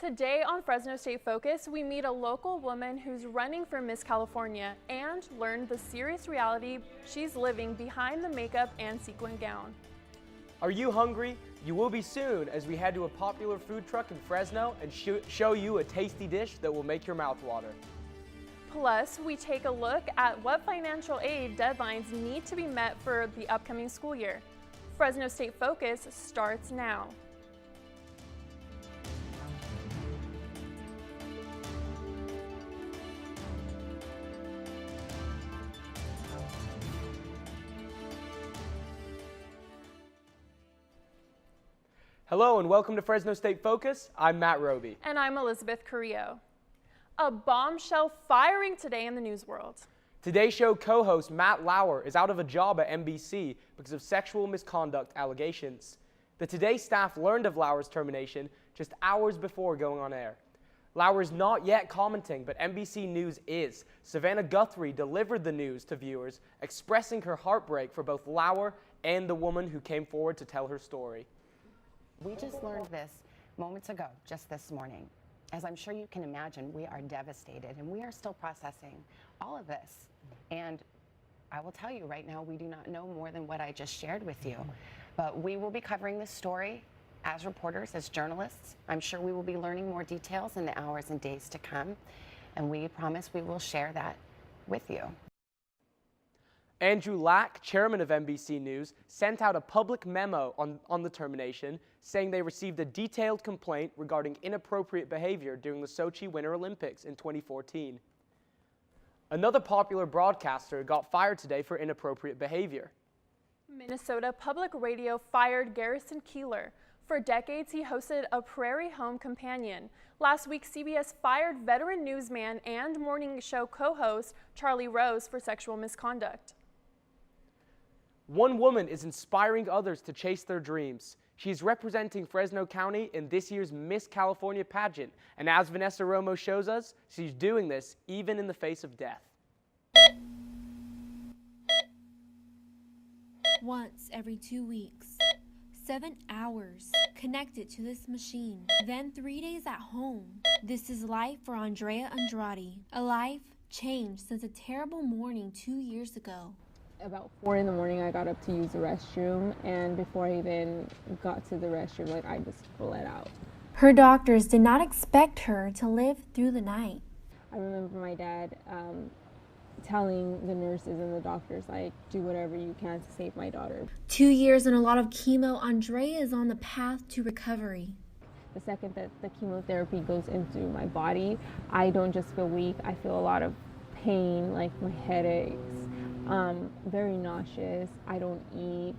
Today on Fresno State Focus, we meet a local woman who's running for Miss California and learn the serious reality she's living behind the makeup and sequin gown. Are you hungry? You will be soon as we head to a popular food truck in Fresno and show you a tasty dish that will make your mouth water. Plus, we take a look at what financial aid deadlines need to be met for the upcoming school year. Fresno State Focus starts now. Hello and welcome to Fresno State Focus. I'm Matt Roby. And I'm Elizabeth Carrillo. A bombshell firing today in the news world. Today's show co-host Matt Lauer is out of a job at NBC because of sexual misconduct allegations. The Today staff learned of Lauer's termination just hours before going on air. Lauer is not yet commenting, but NBC News is. Savannah Guthrie delivered the news to viewers, expressing her heartbreak for both Lauer and the woman who came forward to tell her story. We just learned this moments ago, just this morning. As I'm sure you can imagine, we are devastated and we are still processing all of this. And I will tell you right now, we do not know more than what I just shared with you. But we will be covering this story as reporters, as journalists. I'm sure we will be learning more details in the hours and days to come. And we promise we will share that with you. Andrew Lack, chairman of NBC News, sent out a public memo on the termination, saying they received a detailed complaint regarding inappropriate behavior during the Sochi Winter Olympics in 2014. Another popular broadcaster got fired today for inappropriate behavior. Minnesota Public Radio fired Garrison Keillor. For decades, he hosted a Prairie Home Companion. Last week, CBS fired veteran newsman and morning show co-host Charlie Rose for sexual misconduct. One woman is inspiring others to chase their dreams. She's representing Fresno County in this year's Miss California pageant, and as Vanessa Romo shows us, she's doing this even in the face of death. Once every 2 weeks, 7 hours connected to this machine, then 3 days at home. This is life for Andreya Andrade, a life changed since a terrible morning 2 years ago. About 4 in the morning, I got up to use the restroom, and before I even got to the restroom, I just bled out. Her doctors did not expect her to live through the night. I remember my dad telling the nurses and the doctors, do whatever you can to save my daughter. 2 years and a lot of chemo, Andreya is on the path to recovery. The second that the chemotherapy goes into my body, I don't just feel weak, I feel a lot of pain, like my headaches. Very nauseous, I don't eat,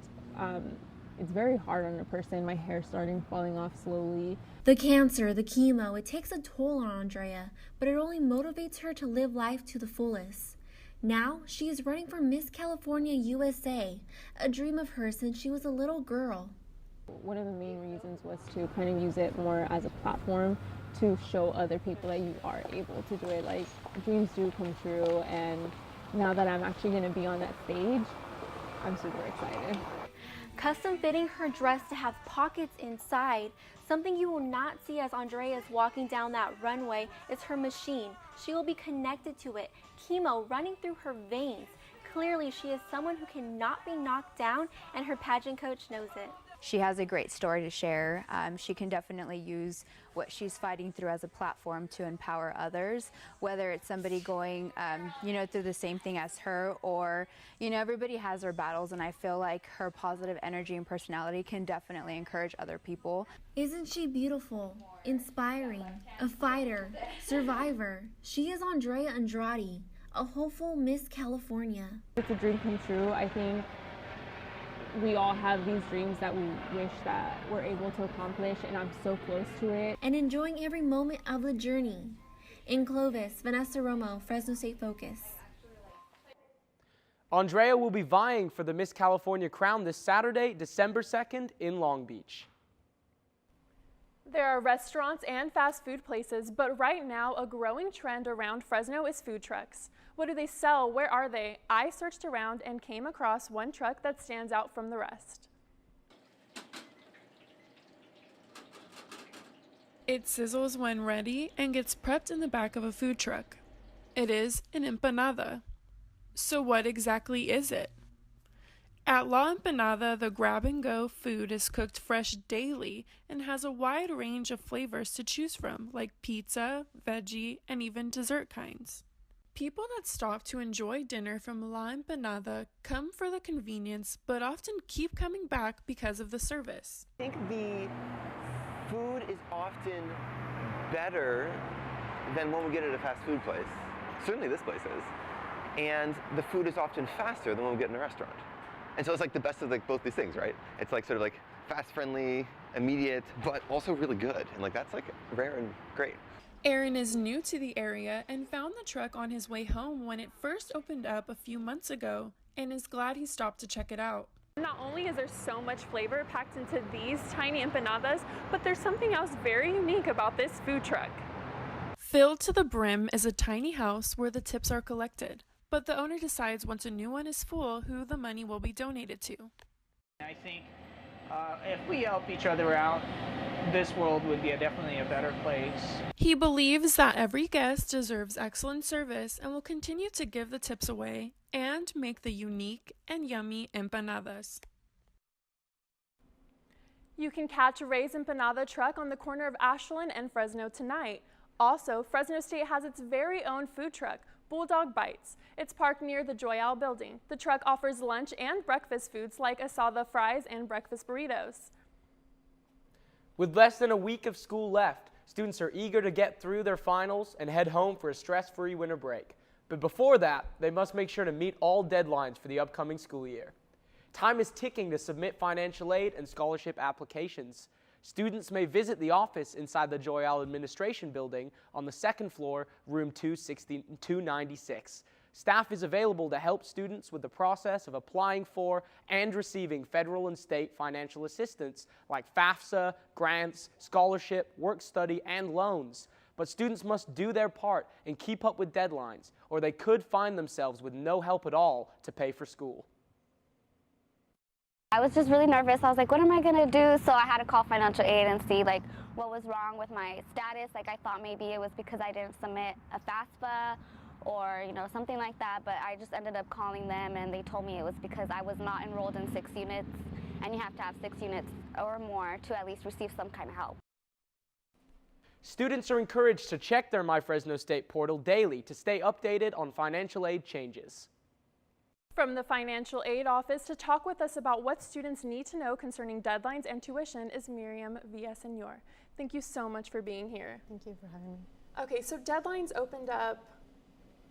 it's very hard on a person, my hair starting falling off slowly. The cancer, the chemo, it takes a toll on Andreya, but it only motivates her to live life to the fullest. Now, she is running for Miss California USA, a dream of hers since she was a little girl. One of the main reasons was to kind of use it more as a platform to show other people that you are able to do it, dreams do come true, and now that I'm actually going to be on that stage, I'm super excited. Custom fitting her dress to have pockets inside. Something you will not see as Andreya is walking down that runway is her machine. She will be connected to it, chemo running through her veins. Clearly, she is someone who cannot be knocked down, and her pageant coach knows it. She has a great story to share. She can definitely use what she's fighting through as a platform to empower others, whether it's somebody going, through the same thing as her, or, everybody has their battles, and I feel like her positive energy and personality can definitely encourage other people. Isn't she beautiful, inspiring, a fighter, survivor? She is Andreya Andrade, a hopeful Miss California. It's a dream come true. I think we all have these dreams that we wish that we're able to accomplish, and I'm so close to it. And enjoying every moment of the journey. In Clovis, Vanessa Romo, Fresno State Focus. Andreya will be vying for the Miss California crown this Saturday, December 2nd in Long Beach. There are restaurants and fast food places, but right now a growing trend around Fresno is food trucks. What do they sell? Where are they? I searched around and came across one truck that stands out from the rest. It sizzles when ready and gets prepped in the back of a food truck. It is an empanada. So what exactly is it? At La Empanada, the grab-and-go food is cooked fresh daily and has a wide range of flavors to choose from, like pizza, veggie, and even dessert kinds. People that stop to enjoy dinner from La Empanada come for the convenience, but often keep coming back because of the service. I think the food is often better than when we get at a fast food place. Certainly this place is. And the food is often faster than when we get in a restaurant. And so it's like the best of like both these things, right? It's like sort of like fast, friendly, immediate, but also really good. And like that's like rare and great. Aaron is new to the area and found the truck on his way home when it first opened up a few months ago and is glad he stopped to check it out. Not only is there so much flavor packed into these tiny empanadas, but there's something else very unique about this food truck. Filled to the brim is a tiny house where the tips are collected, but the owner decides once a new one is full who the money will be donated to. I think if we help each other out, this world would be definitely a better place. He believes that every guest deserves excellent service and will continue to give the tips away and make the unique and yummy empanadas. You can catch Ray's Empanada truck on the corner of Ashland and Fresno tonight. Also, Fresno State has its very own food truck, Bulldog Bites. It's parked near the Joyal building. The truck offers lunch and breakfast foods like asada fries and breakfast burritos. With less than a week of school left, students are eager to get through their finals and head home for a stress-free winter break. But before that, they must make sure to meet all deadlines for the upcoming school year. Time is ticking to submit financial aid and scholarship applications. Students may visit the office inside the Joyal Administration Building on the second floor, room 296. Staff is available to help students with the process of applying for and receiving federal and state financial assistance like FAFSA, grants, scholarship, work study, and loans. But students must do their part and keep up with deadlines, or they could find themselves with no help at all to pay for school. I was just really nervous. I was like, what am I going to do? So I had to call financial aid and see like what was wrong with my status. Like I thought maybe it was because I didn't submit a FAFSA or, you know, something like that. But I just ended up calling them and they told me it was because I was not enrolled in 6 units and you have to have 6 units or more to at least receive some kind of help. Students are encouraged to check their My Fresno State portal daily to stay updated on financial aid changes. From the Financial Aid Office to talk with us about what students need to know concerning deadlines and tuition is Miriam Villaseñor. Thank you so much for being here. Thank you for having me. Okay, so deadlines opened up,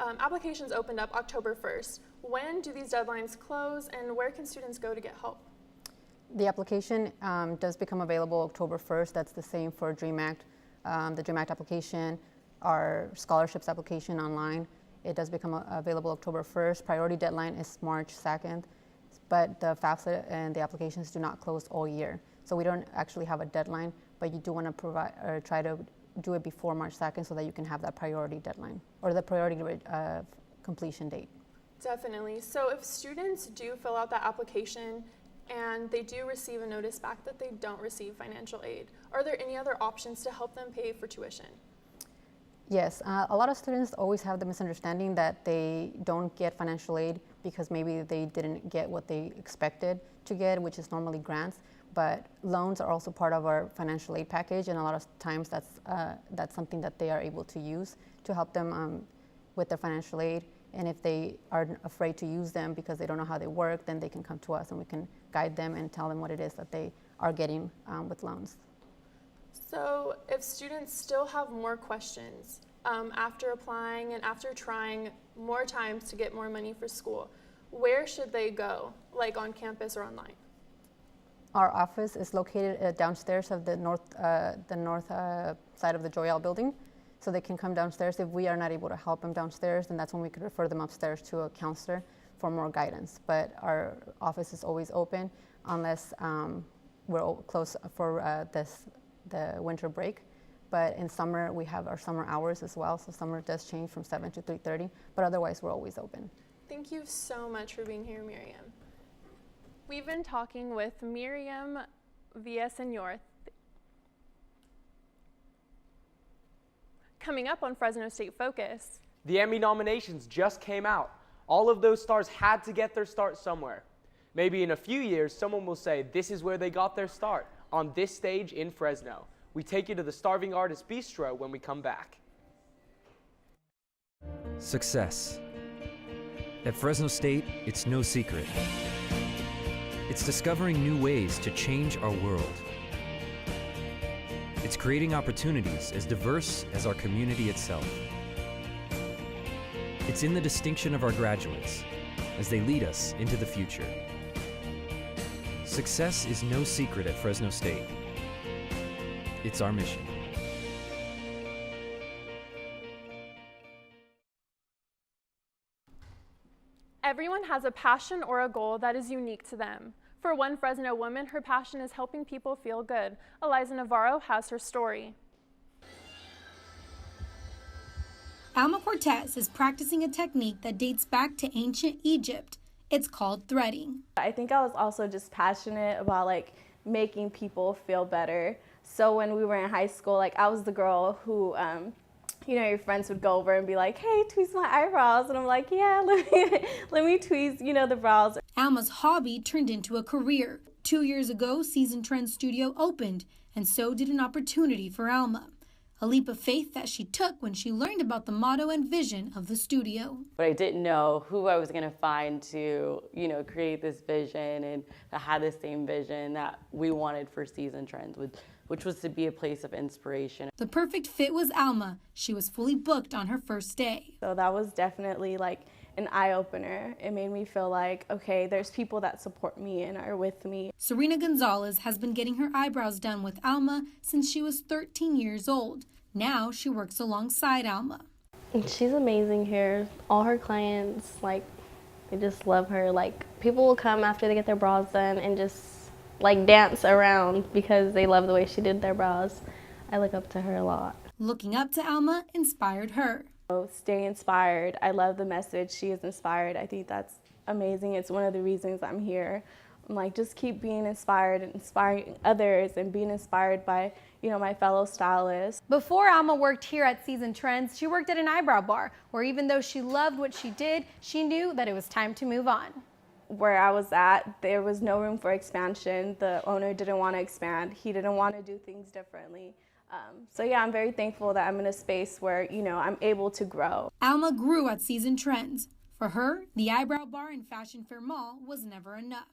applications opened up October 1st. When do these deadlines close and where can students go to get help? The application does become available October 1st. That's the same for DREAM Act. The DREAM Act application, our scholarships application online. It does become available October 1st. Priority deadline is March 2nd, but the FAFSA and the applications do not close all year. So we don't actually have a deadline, but you do want to provide or try to do it before March 2nd so that you can have that priority deadline or the priority completion date. Definitely. So if students do fill out that application and they do receive a notice back that they don't receive financial aid, are there any other options to help them pay for tuition? Yes, a lot of students always have the misunderstanding that they don't get financial aid because maybe they didn't get what they expected to get, which is normally grants, but loans are also part of our financial aid package, and a lot of times that's something that they are able to use to help them with their financial aid. And if they are afraid to use them because they don't know how they work, then they can come to us and we can guide them and tell them what it is that they are getting with loans. So if students still have more questions after applying and after trying more times to get more money for school, where should they go, like on campus or online? Our office is located downstairs of the north side of the Joyal building. So they can come downstairs. If we are not able to help them downstairs, then that's when we could refer them upstairs to a counselor for more guidance. But our office is always open unless we're closed for the winter break. But in summer, we have our summer hours as well. So summer does change from 7 to 3:30, but otherwise we're always open. Thank you so much for being here, Miriam. We've been talking with Miriam Villaseñor. Coming up on Fresno State Focus. The Emmy nominations just came out. All of those stars had to get their start somewhere. Maybe in a few years, someone will say this is where they got their start, on this stage in Fresno. We take you to the Starving Artist Bistro when we come back. Success. At Fresno State, it's no secret. It's discovering new ways to change our world. It's creating opportunities as diverse as our community itself. It's in the distinction of our graduates as they lead us into the future. Success is no secret at Fresno State. It's our mission. Everyone has a passion or a goal that is unique to them. For one Fresno woman, her passion is helping people feel good. Eliza Navarro has her story. Alma Cortez is practicing a technique that dates back to ancient Egypt. It's called threading. I think I was also just passionate about making people feel better. So when we were in high school, I was the girl who, your friends would go over and be like, hey, tweeze my eyebrows. And I'm like, yeah, let me tweeze, the brows. Alma's hobby turned into a career. 2 years ago, Season Trend Studio opened, and so did an opportunity for Alma. A leap of faith that she took when she learned about the motto and vision of the studio. But I didn't know who I was going to find to, create this vision and that had the same vision that we wanted for Season Trends, which was to be a place of inspiration. The perfect fit was Alma. She was fully booked on her first day. So that was definitely an eye-opener. It made me feel like, okay, there's people that support me and are with me. Serena Gonzales has been getting her eyebrows done with Alma since she was 13 years old. Now she works alongside Alma. She's amazing here. All her clients, they just love her. People will come after they get their brows done and just dance around because they love the way she did their brows. I look up to her a lot. Looking up to Alma inspired her. Stay inspired. I love the message. She is inspired. I think that's amazing. It's one of the reasons I'm here. I'm just keep being inspired and inspiring others and being inspired by, my fellow stylists. Before Alma worked here at Season Trends, she worked at an eyebrow bar where even though she loved what she did, she knew that it was time to move on. Where I was at, there was no room for expansion. The owner didn't want to expand. He didn't want to do things differently. So yeah, I'm very thankful that I'm in a space where, I'm able to grow. Alma grew at Season Trends. For her, the eyebrow bar in Fashion Fair Mall was never enough.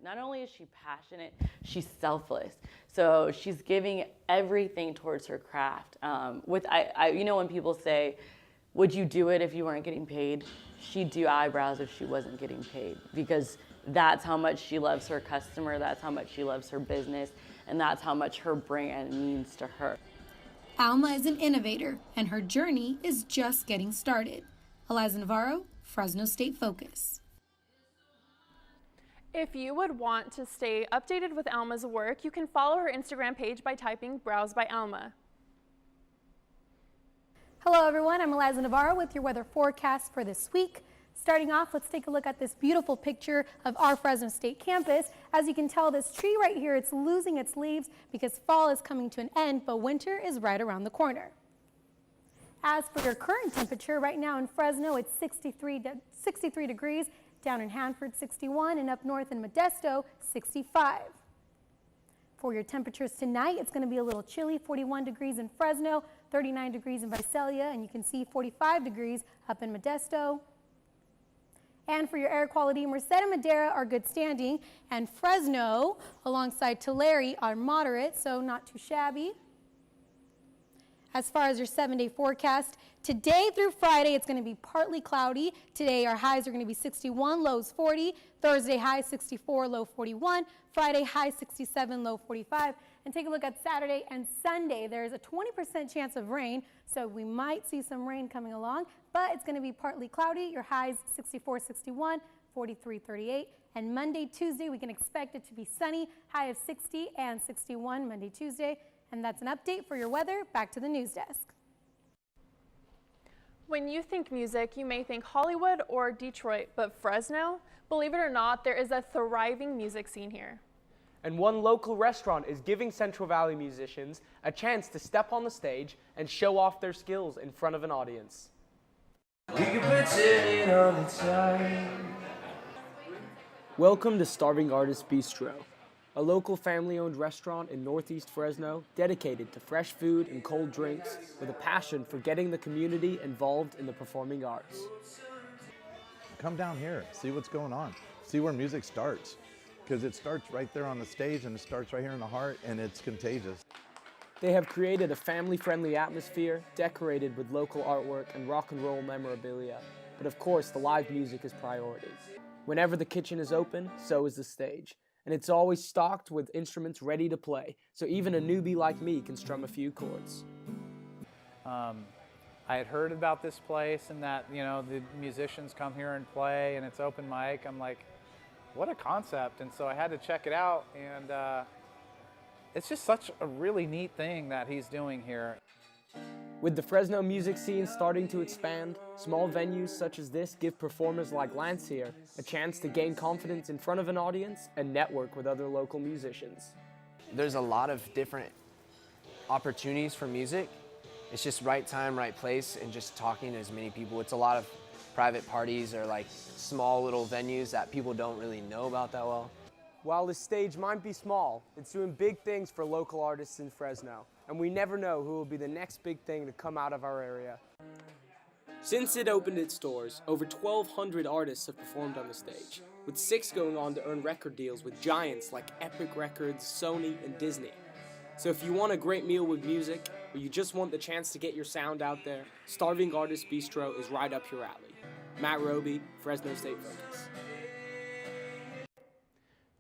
Not only is she passionate, she's selfless. So she's giving everything towards her craft. When people say, would you do it if you weren't getting paid? She'd do eyebrows if she wasn't getting paid, because that's how much she loves her customer, that's how much she loves her business, and that's how much her brand means to her. Alma is an innovator, and her journey is just getting started. Eliza Navarro, Fresno State Focus. If you would want to stay updated with Alma's work, you can follow her Instagram page by typing Brows by Alma. Hello everyone, I'm Eliza Navarro with your weather forecast for this week. Starting off, let's take a look at this beautiful picture of our Fresno State campus. As you can tell, this tree right here, it's losing its leaves because fall is coming to an end, but winter is right around the corner. As for your current temperature, right now in Fresno, it's 63 degrees, down in Hanford, 61, and up north in Modesto, 65. For your temperatures tonight, it's going to be a little chilly, 41 degrees in Fresno, 39 degrees in Visalia, and you can see 45 degrees up in Modesto. And for your air quality, Merced and Madera are good standing, and Fresno, alongside Tulare, are moderate, so not too shabby. As far as your 7-day forecast, today through Friday, it's going to be partly cloudy. Today, our highs are going to be 61, lows 40. Thursday, high 64, low 41. Friday, high 67, low 45. And take a look at Saturday and Sunday. There's a 20% chance of rain, so we might see some rain coming along, but it's going to be partly cloudy. Your highs 64, 61, 43, 38. And Monday, Tuesday, we can expect it to be sunny, high of 60 and 61 Monday, Tuesday. And that's an update for your weather. Back to the news desk. When you think music, you may think Hollywood or Detroit, but Fresno? Believe it or not, there is a thriving music scene here. And one local restaurant is giving Central Valley musicians a chance to step on the stage and show off their skills in front of an audience. Welcome to Starving Artist Bistro, a local family-owned restaurant in Northeast Fresno dedicated to fresh food and cold drinks with a passion for getting the community involved in the performing arts. Come down here, see what's going on, see where music starts, because it starts right there on the stage and it starts right here in the heart, and it's contagious. They have created a family-friendly atmosphere, decorated with local artwork and rock and roll memorabilia, but of course the live music is priority. Whenever the kitchen is open, so is the stage, and it's always stocked with instruments ready to play, so even a newbie like me can strum a few chords. I had heard about this place and that, you know, the musicians come here and play and it's open mic. I'm like, what a concept. And so I had to check it out, and it's just such a really neat thing that he's doing here. With the Fresno music scene starting to expand, small venues such as this give performers like Lance here a chance to gain confidence in front of an audience and network with other local musicians. There's a lot of different opportunities for music. It's just right time, right place, and just talking to as many people. It's a lot of private parties or like small little venues that people don't really know about that well. While this stage might be small, it's doing big things for local artists in Fresno, and we never know who will be the next big thing to come out of our area. Since it opened its doors, over 1,200 artists have performed on the stage, with 6 going on to earn record deals with giants like Epic Records, Sony, and Disney. So if you want a great meal with music, or you just want the chance to get your sound out there, Starving Artist Bistro is right up your alley. Matt Roby, Fresno State Focus.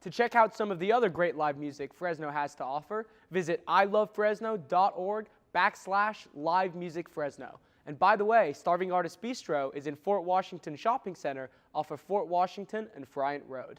To check out some of the other great live music Fresno has to offer, visit ilovefresno.org/livemusicfresno. And by the way, Starving Artist Bistro is in Fort Washington Shopping Center off of Fort Washington and Friant Road.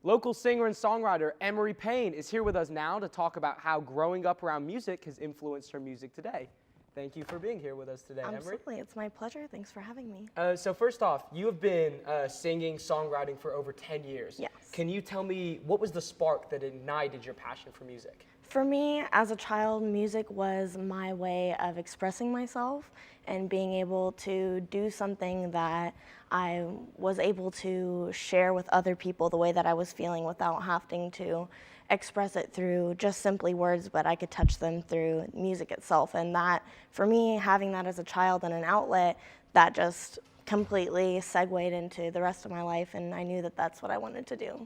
Local singer and songwriter Emery Payne is here with us now to talk about how growing up around music has influenced her music today. Thank you for being here with us today, Emery. Absolutely, it's my pleasure. Thanks for having me. So first off, you have been singing, songwriting for over 10 years. Yes. Can you tell me, what was the spark that ignited your passion for music? For me, as a child, music was my way of expressing myself and being able to do something that I was able to share with other people the way that I was feeling without having to express it through just simply words, but I could touch them through music itself. And that, for me, having that as a child and an outlet, that just completely segued into the rest of my life, and I knew that that's what I wanted to do.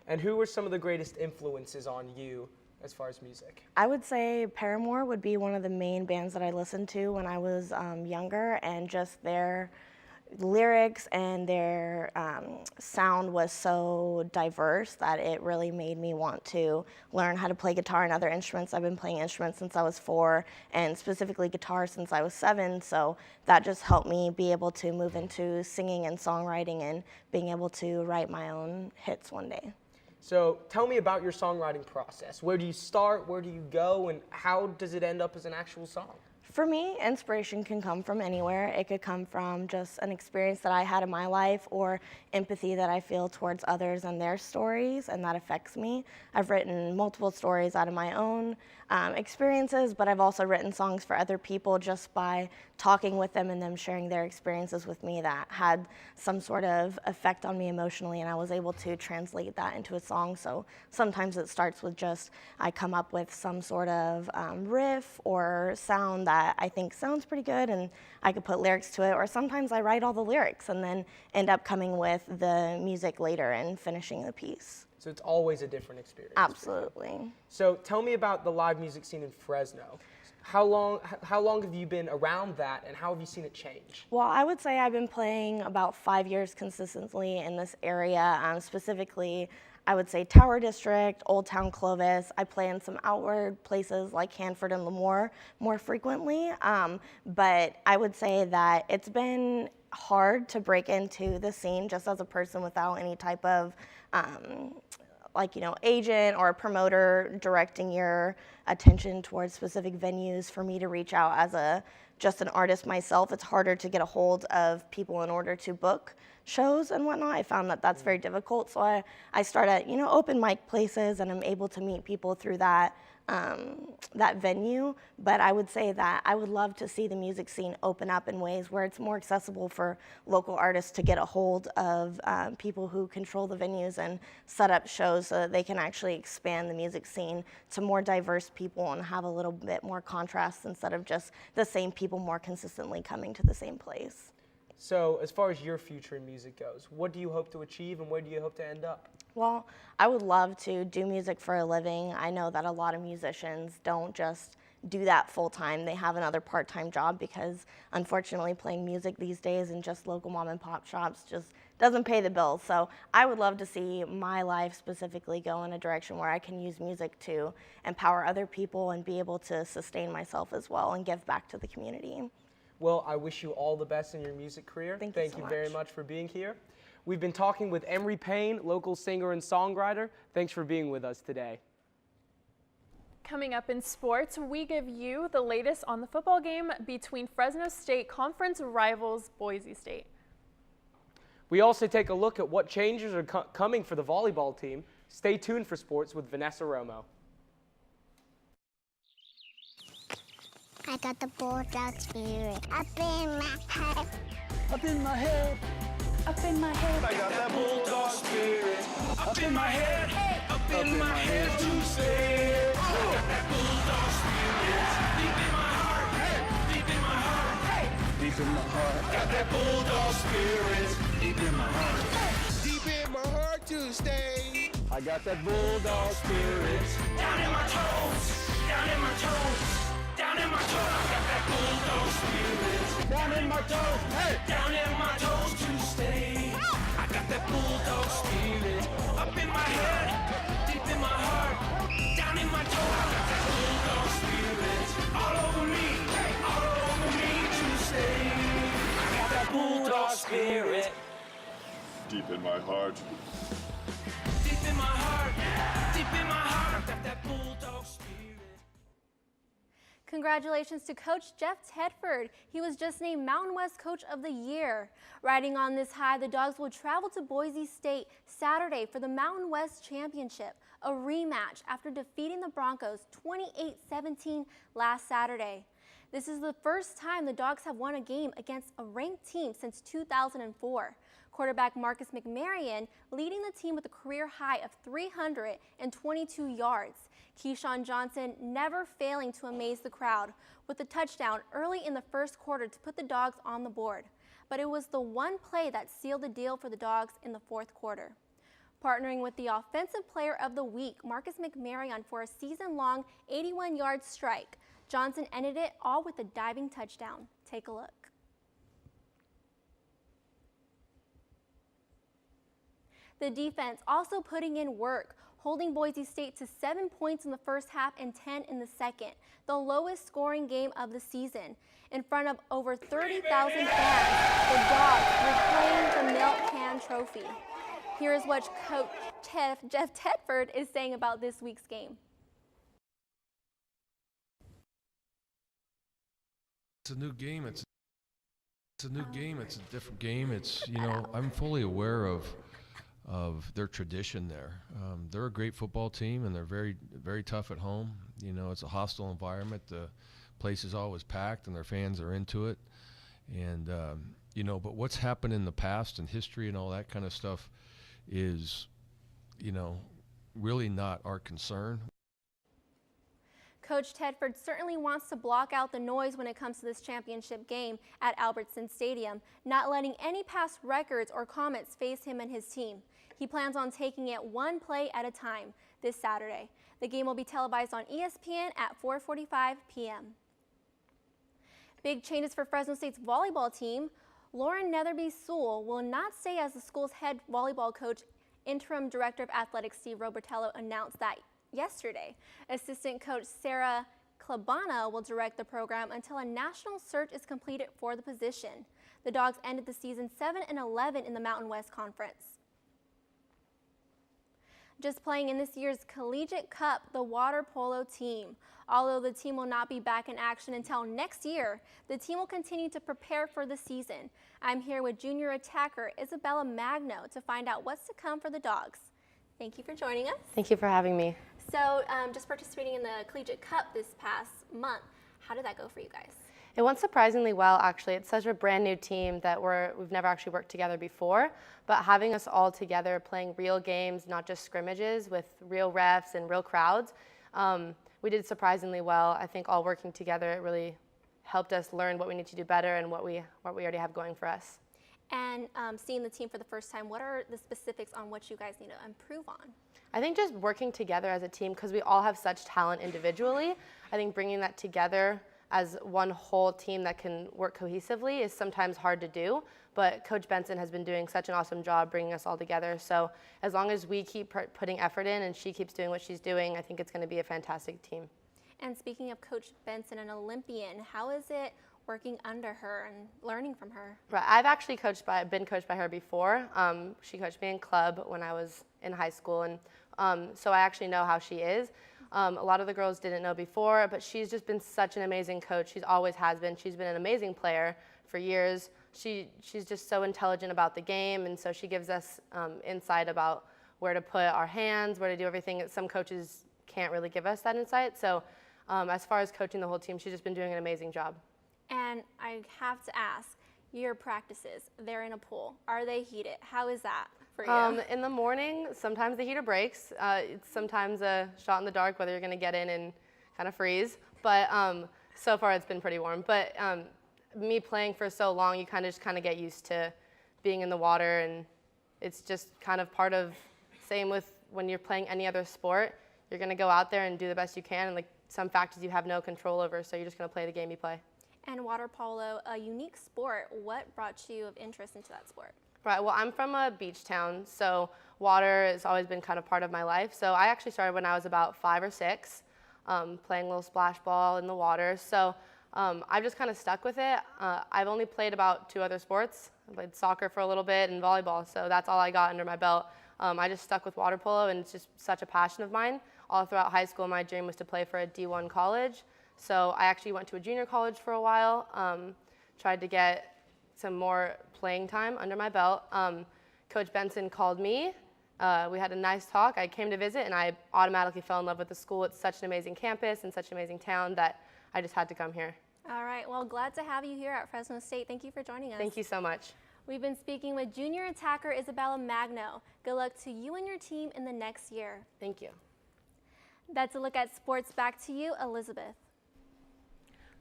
And who were some of the greatest influences on you as far as music? I would say Paramore would be one of the main bands that I listened to when I was younger, and just their lyrics and their sound was so diverse that it really made me want to learn how to play guitar and other instruments. I've been playing instruments since I was 4, and specifically guitar since I was 7, so that just helped me be able to move into singing and songwriting and being able to write my own hits one day. So tell me about your songwriting process. Where do you start, where do you go, and how does it end up as an actual song? For me, inspiration can come from anywhere. It could come from just an experience that I had in my life, or empathy that I feel towards others and their stories, and that affects me. I've written multiple stories out of my own experiences, but I've also written songs for other people just by talking with them and them sharing their experiences with me that had some sort of effect on me emotionally, and I was able to translate that into a song. So sometimes it starts with just, I come up with some sort of riff or sound that I think sounds pretty good and I could put lyrics to it, or sometimes I write all the lyrics and then end up coming with the music later and finishing the piece. So it's always a different experience. Absolutely. So tell me about the live music scene in Fresno. How long have you been around that, and how have you seen it change? Well, I would say I've been playing about 5 years consistently in this area, specifically I would say Tower District, Old Town Clovis. I play in some outward places like Hanford and Lemoore more frequently, but I would say that it's been hard to break into the scene just as a person without any type of agent or a promoter directing your attention towards specific venues for me to reach out as a just an artist myself, it's harder to get a hold of people in order to book shows and whatnot. I found that that's very difficult. So I start at, open mic places, and I'm able to meet people through that that venue. But I would say that I would love to see the music scene open up in ways where it's more accessible for local artists to get a hold of people who control the venues and set up shows so that they can actually expand the music scene to more diverse people and have a little bit more contrast instead of just the same people more consistently coming to the same place. So as far as your future in music goes, what do you hope to achieve and where do you hope to end up? Well, I would love to do music for a living. I know that a lot of musicians don't just do that full time. They have another part-time job because unfortunately playing music these days in just local mom and pop shops just doesn't pay the bills. So I would love to see my life specifically go in a direction where I can use music to empower other people and be able to sustain myself as well and give back to the community. Well, I wish you all the best in your music career. Thank you very much for being here. We've been talking with Emery Payne, local singer and songwriter. Thanks for being with us today. Coming up in sports, we give you the latest on the football game between Fresno State conference rivals Boise State. We also take a look at what changes are coming for the volleyball team. Stay tuned for sports with Vanessa Romo. I got the Bulldog spirit up in my head. Up in my head. Up in my head. I got that Bulldog spirit up in my head. Up in my head to say. I got that Bulldog spirit deep in my heart. Deep in my heart. Deep in my heart. Got that Bulldog spirit deep in my heart. Deep in my heart to stay. I got that Bulldog spirit down in my toes. Down in my toes. Down in my toes, I got that Bulldog spirit. Down in my toes, hey! Down in my toes to stay. I got that Bulldog spirit. Up in my head, deep in my heart. Down in my toes, I got that Bulldog spirit. All over me to stay. I got that Bulldog spirit. Deep in my heart. Deep in my heart, deep in my heart. I got that Bulldog spirit. Congratulations to Coach Jeff Tedford. He was just named Mountain West Coach of the Year. Riding on this high, the Dogs will travel to Boise State Saturday for the Mountain West Championship, a rematch after defeating the Broncos 28-17 last Saturday. This is the first time the Dogs have won a game against a ranked team since 2004. Quarterback Marcus McMarion leading the team with a career high of 322 yards. Keyshawn Johnson never failing to amaze the crowd with a touchdown early in the first quarter to put the Dogs on the board. But it was the one play that sealed the deal for the Dogs in the fourth quarter. Partnering with the Offensive Player of the Week, Marcus McMarion, for a season-long 81-yard strike, Johnson ended it all with a diving touchdown. Take a look. The defense also putting in work, holding Boise State to 7 points in the first half and 10 in the second, the lowest scoring game of the season. In front of over 30,000 fans, the Dogs reclaimed the Milk Can Trophy. Here is what Coach Jeff Tedford is saying about this week's game. It's a new game. It's a new game. It's a different game. It's, I'm fully aware of their tradition there. They're a great football team, and they're very, very tough at home. It's a hostile environment. The place is always packed, and their fans are into it. And, but what's happened in the past and history and all that kind of stuff is, really not our concern. Coach Tedford certainly wants to block out the noise when it comes to this championship game at Albertson Stadium, not letting any past records or comments phase him and his team. He plans on taking it one play at a time this Saturday. The game will be televised on ESPN at 4:45 p.m. Big changes for Fresno State's volleyball team. Lauren Netherby Sewell will not stay as the school's head volleyball coach. Interim Director of Athletics Steve Robertello announced that yesterday. Assistant coach Sarah Klabana will direct the program until a national search is completed for the position. The Dogs ended the season 7-11 in the Mountain West Conference. Just playing in this year's Collegiate Cup, the water polo team. Although the team will not be back in action until next year, the team will continue to prepare for the season. I'm here with junior attacker Isabella Magno to find out what's to come for the Dogs. Thank you for joining us. Thank you for having me. So just participating in the Collegiate Cup this past month, how did that go for you guys? It went surprisingly well, actually. It's such a brand new team that we've never actually worked together before, but having us all together playing real games, not just scrimmages with real refs and real crowds, we did surprisingly well. I think all working together, it really helped us learn what we need to do better and what we already have going for us. And seeing the team for the first time, what are the specifics on what you guys need to improve on? I think just working together as a team, because we all have such talent individually, I think bringing that together as one whole team that can work cohesively is sometimes hard to do, but Coach Benson has been doing such an awesome job bringing us all together. So as long as we keep putting effort in and she keeps doing what she's doing, I think it's going to be a fantastic team. And speaking of Coach Benson, an Olympian, how is it working under her and learning from her? Right, I've actually been coached by her before. She coached me in club when I was in high school, and so I actually know how she is. A lot of the girls didn't know before, but she's just been such an amazing coach. She always has been. She's been an amazing player for years. She's just so intelligent about the game, and so she gives us insight about where to put our hands, where to do everything that some coaches can't really give us that insight. So as far as coaching the whole team, she's just been doing an amazing job. And I have to ask, your practices, they're in a pool. Are they heated? How is that for you? In the morning, sometimes the heater breaks. It's sometimes a shot in the dark, whether you're going to get in and kind of freeze. But so far, it's been pretty warm. But me playing for so long, you kind of get used to being in the water, and it's just kind of part of, same with when you're playing any other sport, you're going to go out there and do the best you can, and like some factors you have no control over, so you're just going to play the game you play. And water polo, a unique sport. What brought you of interest into that sport? Right, well, I'm from a beach town, so water has always been kind of part of my life. So I actually started when I was about 5 or 6, playing a little splash ball in the water. So I've just kind of stuck with it. I've only played about 2 other sports. I played soccer for a little bit and volleyball, so that's all I got under my belt. I just stuck with water polo, and it's just such a passion of mine. All throughout high school, my dream was to play for a D1 college. So I actually went to a junior college for a while, tried to get some more playing time under my belt. Coach Benson called me. We had a nice talk. I came to visit, and I automatically fell in love with the school. It's such an amazing campus and such an amazing town that I just had to come here. All right, well, glad to have you here at Fresno State. Thank you for joining us. Thank you so much. We've been speaking with junior attacker Isabella Magno. Good luck to you and your team in the next year. Thank you. That's a look at sports. Back to you, Elizabeth.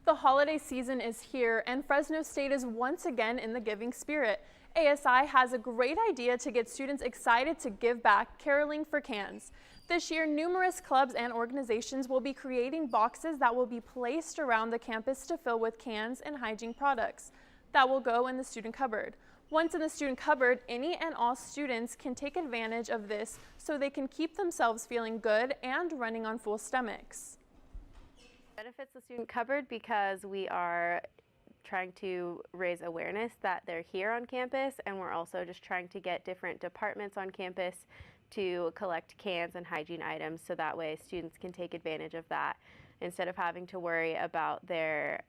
The holiday season is here, and Fresno State is once again in the giving spirit. ASI has a great idea to get students excited to give back, caroling for cans. This year, numerous clubs and organizations will be creating boxes that will be placed around the campus to fill with cans and hygiene products that will go in the student cupboard. Once in the student cupboard, any and all students can take advantage of this so they can keep themselves feeling good and running on full stomachs. Benefits the student cupboard because we are trying to raise awareness that they're here on campus, and we're also just trying to get different departments on campus to collect cans and hygiene items, so that way students can take advantage of that. Instead of having to worry about their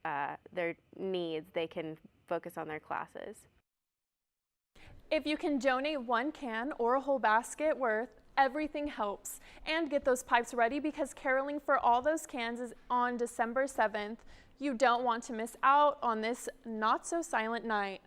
needs, they can focus on their classes. If you can donate 1 can or a whole basket worth, everything helps. And get those pipes ready, because caroling for all those cans is on December 7th. You don't want to miss out on this not-so-silent night.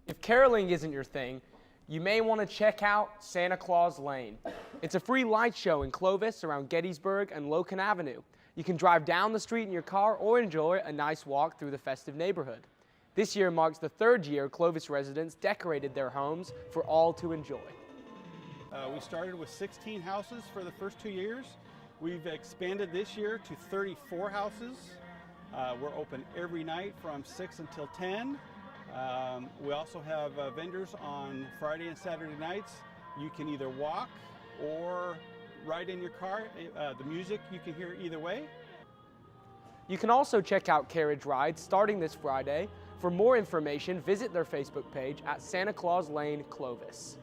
If caroling isn't your thing, you may want to check out Santa Claus Lane. It's a free light show in Clovis around Gettysburg and Locan Avenue. You can drive down the street in your car or enjoy a nice walk through the festive neighborhood. This year marks the 3rd year Clovis residents decorated their homes for all to enjoy. We started with 16 houses for the first 2 years. We've expanded this year to 34 houses. We're open every night from 6 until 10. We also have vendors on Friday and Saturday nights. You can either walk or ride in your car. The music you can hear either way. You can also check out carriage rides starting this Friday. For more information, visit their Facebook page at Santa Claus Lane Clovis.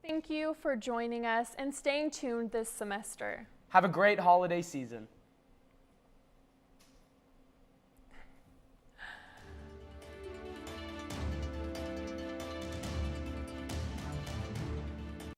Thank you for joining us and staying tuned this semester. Have a great holiday season.